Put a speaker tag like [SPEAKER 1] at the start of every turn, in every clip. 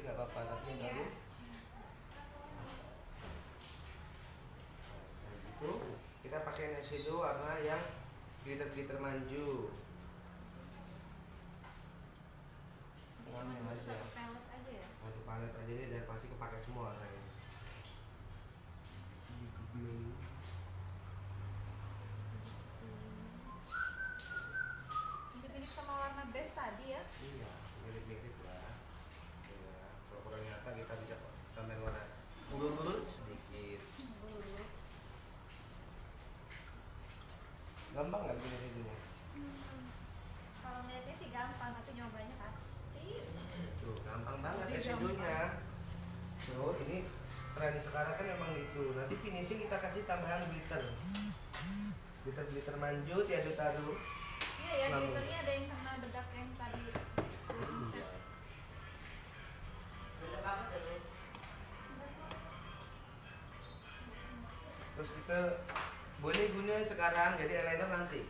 [SPEAKER 1] nggak apa-apa, tapi yang baru. Nah, gitu. Kita pakai eyeshadow warna yang glitter manju.
[SPEAKER 2] Cuma
[SPEAKER 1] aja.
[SPEAKER 2] satu palette aja ya.
[SPEAKER 1] Satu palette aja deh dan pasti kepake semua warnanya.
[SPEAKER 2] Mirip-mirip sama warna base tadi ya.
[SPEAKER 1] Iya, mirip-mirip lah. Ya, kalau kurang nyata kita bisa tambahin warna blue sedikit. Gampang nggak bikin shadownya?
[SPEAKER 2] Kalau ngeliatnya sih gampang, tapi nyobanya pasti.
[SPEAKER 1] Tuh, gampang banget
[SPEAKER 2] Jadi
[SPEAKER 1] ya shadownya. Tuh, ini tren sekarang kan memang itu. Nanti finishing kita kasih tambahan glitter. Glitter manju, tiada taruh.
[SPEAKER 2] Iya ya, glitternya ada yang kena bedak yang tadi.
[SPEAKER 1] Iya. Terus kita boleh guna sekarang jadi eyeliner nanti.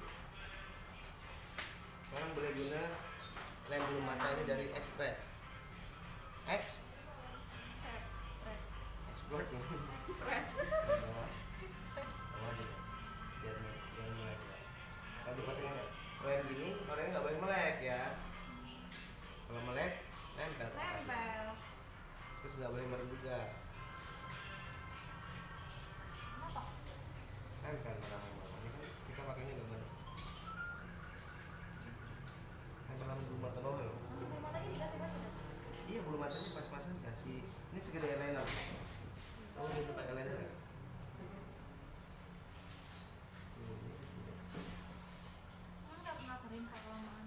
[SPEAKER 1] Sekarang boleh guna lem bulu mata ini dari Expert. Expert ya. Biar melek. Kalau dipasangin lem gini, orangnya nggak boleh melek ya. Kalau melek, nempel. Terus nggak boleh merem juga. Nempel marah-marah. Ini kan kita pakainya gambar. Nempel sama bulu mata bawah loh.
[SPEAKER 2] Bulu matanya dikasih apa?
[SPEAKER 1] Iya, bulu matanya pas-pasan dikasih. Ini sekedar eyeliner. Kamu bisa pakai eyeliner nggak?
[SPEAKER 2] Nggak pernah kering kalau lamaan.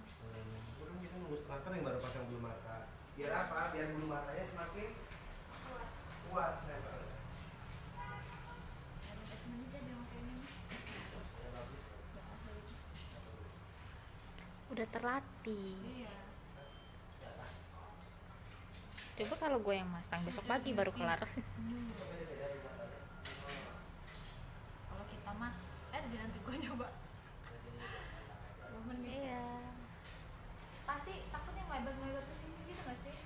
[SPEAKER 1] Itu kan kita nunggu setengah kering baru pasang bulu mata. Biar apa? Biar bulu matanya semakin kuat nempel.
[SPEAKER 3] Udah terlatih.
[SPEAKER 2] Iya.
[SPEAKER 3] Coba kalau gue yang masang besok pagi baru kelar.
[SPEAKER 2] Kalau kita mah, nanti gue nyoba. 2 menit.
[SPEAKER 3] Iya.
[SPEAKER 2] Pasti takutnya melebar ke sini gitu nggak sih?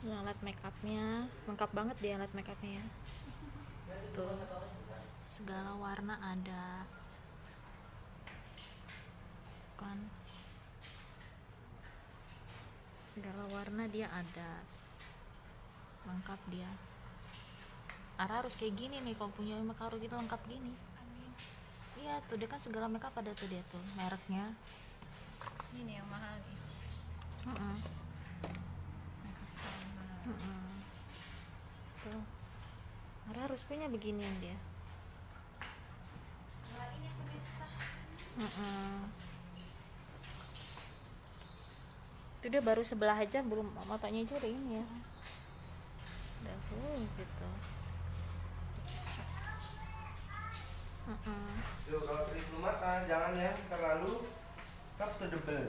[SPEAKER 3] Yang alat makeupnya lengkap banget dia, alat makeupnya ya. Tuh, segala warna ada kan, segala warna dia ada, lengkap dia. Ara harus kayak gini nih kalau punya makeup gitu lengkap gini.
[SPEAKER 2] Amin.
[SPEAKER 3] Iya tuh, dia kan segala makeup ada tuh, dia tuh mereknya.
[SPEAKER 2] Ini nih yang mahal nih.
[SPEAKER 3] Tuh, Ara harus punya beginian dia.
[SPEAKER 2] Wah, ini pemirsa.
[SPEAKER 3] Itu dia baru sebelah aja, belum matanya aja udah ini ya, udah gitu.
[SPEAKER 1] Tuh, kalau trik bulu mata jangan yang terlalu top to the bell.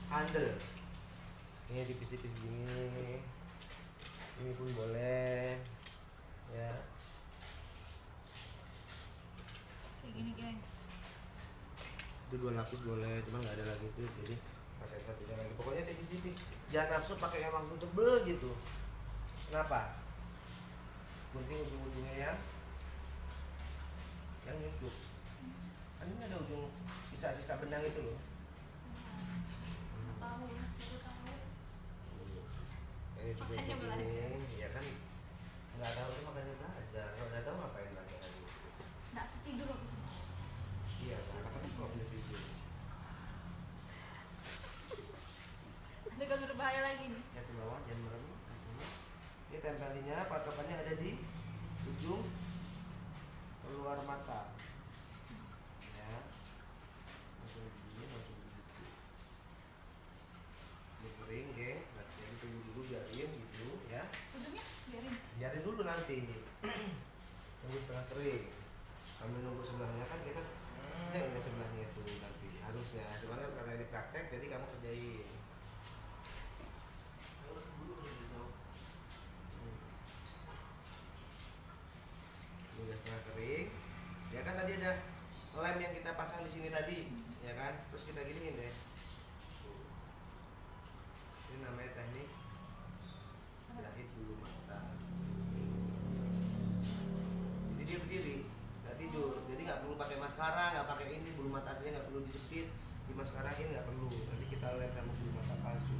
[SPEAKER 1] Handle. Ini tipis-tipis gini. Ini pun boleh. Ya.
[SPEAKER 2] Kayak gini guys.
[SPEAKER 1] Itu 2 lapis boleh, cuman nggak ada lagi tuh, jadi pakai satunya lagi. Pokoknya tipis-tipis. Jangan nafsu pakai yang langsung tebel gitu. Kenapa? Gunting ujung-ujungnya yang nyusuk. Kan ini ada ujung sisa-sisa benang itu loh.
[SPEAKER 2] Tahu, baru tahu.
[SPEAKER 1] Ini juga
[SPEAKER 2] Makanya belajar.
[SPEAKER 1] ini, ya kan nggak tahu tuh makanya belajar. Kalau udah tahu ngapain belajar lagi?
[SPEAKER 2] Nggak setidur habis ini.
[SPEAKER 1] Iya, kakak kan kalau punya video.
[SPEAKER 2] Ada kan berbahaya lagi nih.
[SPEAKER 1] Ya ke bawah, jangan merem. Ini tempelinnya, patokannya ada di ujung keluar mata. Ya, langsung begini, langsung begitu. Ini kering, guys. Jadi tunggu dulu, biarin gitu, ya.
[SPEAKER 2] Ujungnya biarin.
[SPEAKER 1] Biarin dulu nanti. Tunggu setengah kering. Sambil nunggu sebelahnya kan kita ini sebelahnya itu nanti harusnya. Cuman kan karena ini praktek, jadi kamu kerjain. Udah setengah kering, ya kan tadi ada lem yang kita pasang di sini tadi, ya kan? Terus kita giniin deh. namanya teknik jahit bulu mata. Jadi dia berdiri, nggak tidur, jadi nggak perlu pakai maskara, nggak pakai ini, bulu mata aslinya nggak perlu dijepit, dimaskarain nggak perlu, nanti kita lem sama bulu mata palsu.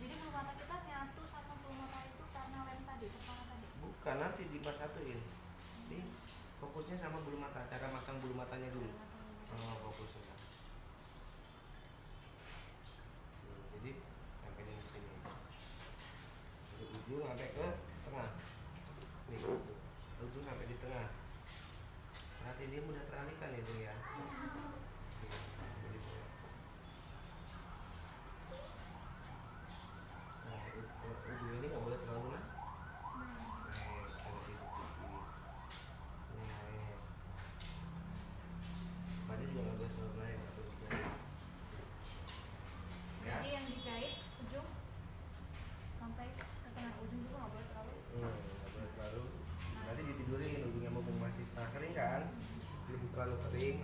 [SPEAKER 2] Jadi bulu mata kita nyatu sama bulu mata itu karena lem tadi, pertama tadi.
[SPEAKER 1] Bukan, nanti dipasatuin. Ini fokusnya sama bulu mata, cara masang bulu matanya dulu. Oh, fokusnya. Jadi sampai di sini. Dari ujung sampai ke tengah. Nih, gitu. Ujung sampai di tengah. Nanti dia mudah teralihkan itu ya. Nah, ujung ini nggak boleh terlalu nah. Badan juga nggak boleh terlalu naik atau dijahit. Ya.
[SPEAKER 2] Jadi yang dijahit ujung sampai ke tengah, ujung juga nggak boleh terlalu.
[SPEAKER 1] Nggak boleh terlalu. Nanti ditidurin ujungnya mumpung masih setengah kering kan. Belum terlalu kering,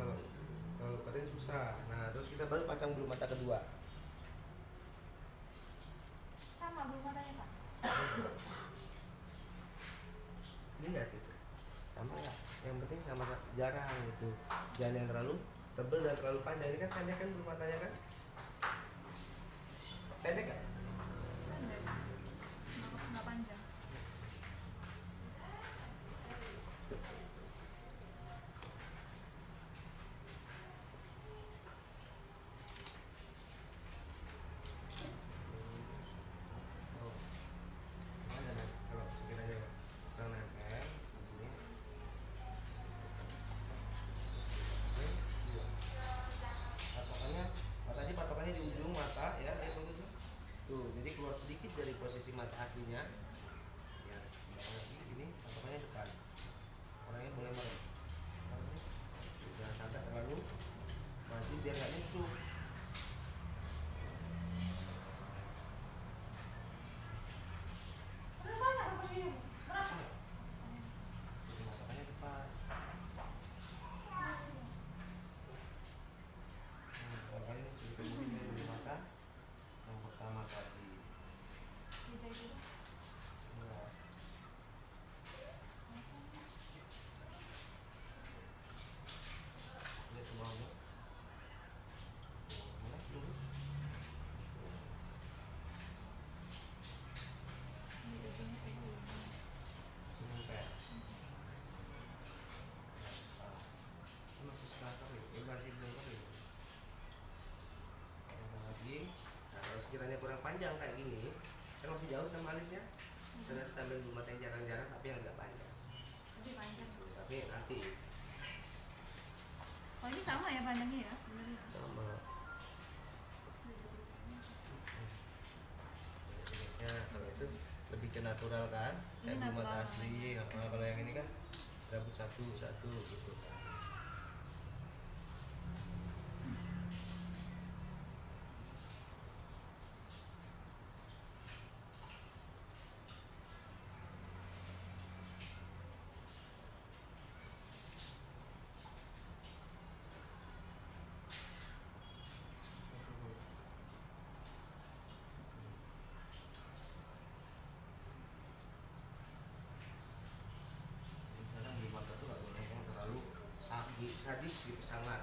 [SPEAKER 1] kalau kering susah. Nah, terus kita baru pasang bulu mata kedua.
[SPEAKER 2] Sama bulu matanya Pak.
[SPEAKER 1] Lihat itu sama nggak? Yang penting sama jarang gitu, jangan yang terlalu tebel dan terlalu panjang. Ini kan panjang kan bulu matanya kan, pendek kan?
[SPEAKER 2] Pendek. Nggak panjang.
[SPEAKER 1] Oh, gimana nih kalau sekiranya kurang nempel begini. Oke, dua. Patokannya, tadi patokannya di ujung mata ya, bagus tuh. Jadi keluar sedikit dari posisi mata aslinya. Ya, lagi ini patokannya depan. Orangnya boleh merem. Jangan sampai terlalu maju biar nggak nyucuk. Patokannya depan. Patokannya sedikit mungkin dari mata yang pertama tadi.
[SPEAKER 2] Dijahit dulu.
[SPEAKER 1] Enggak. Lihat semuanya. Mana dulu?
[SPEAKER 2] Ini ujungnya kayak gini.
[SPEAKER 1] Sampai. Ini masih setengah kering, masih belum kering. Tambah lagi. Nah, kalau sekiranya kurang panjang kayak gini, kan masih jauh sama alisnya. Ternyata tambahin bulu mata yang jarang-jarang tapi yang agak panjang.
[SPEAKER 2] Lebih panjang.
[SPEAKER 1] Tapi nanti
[SPEAKER 2] Oh ini sama ya panjangnya ya sebenarnya.
[SPEAKER 1] sama jenisnya. Kalau itu lebih ke natural kan,
[SPEAKER 2] Ini
[SPEAKER 1] kayak bulu mata
[SPEAKER 2] natural.
[SPEAKER 1] asli. Nah, kalau yang ini kan rambut satu gitu kan. Misalnya bulu mata tuh nggak boleh yang terlalu sadis gitu sangat.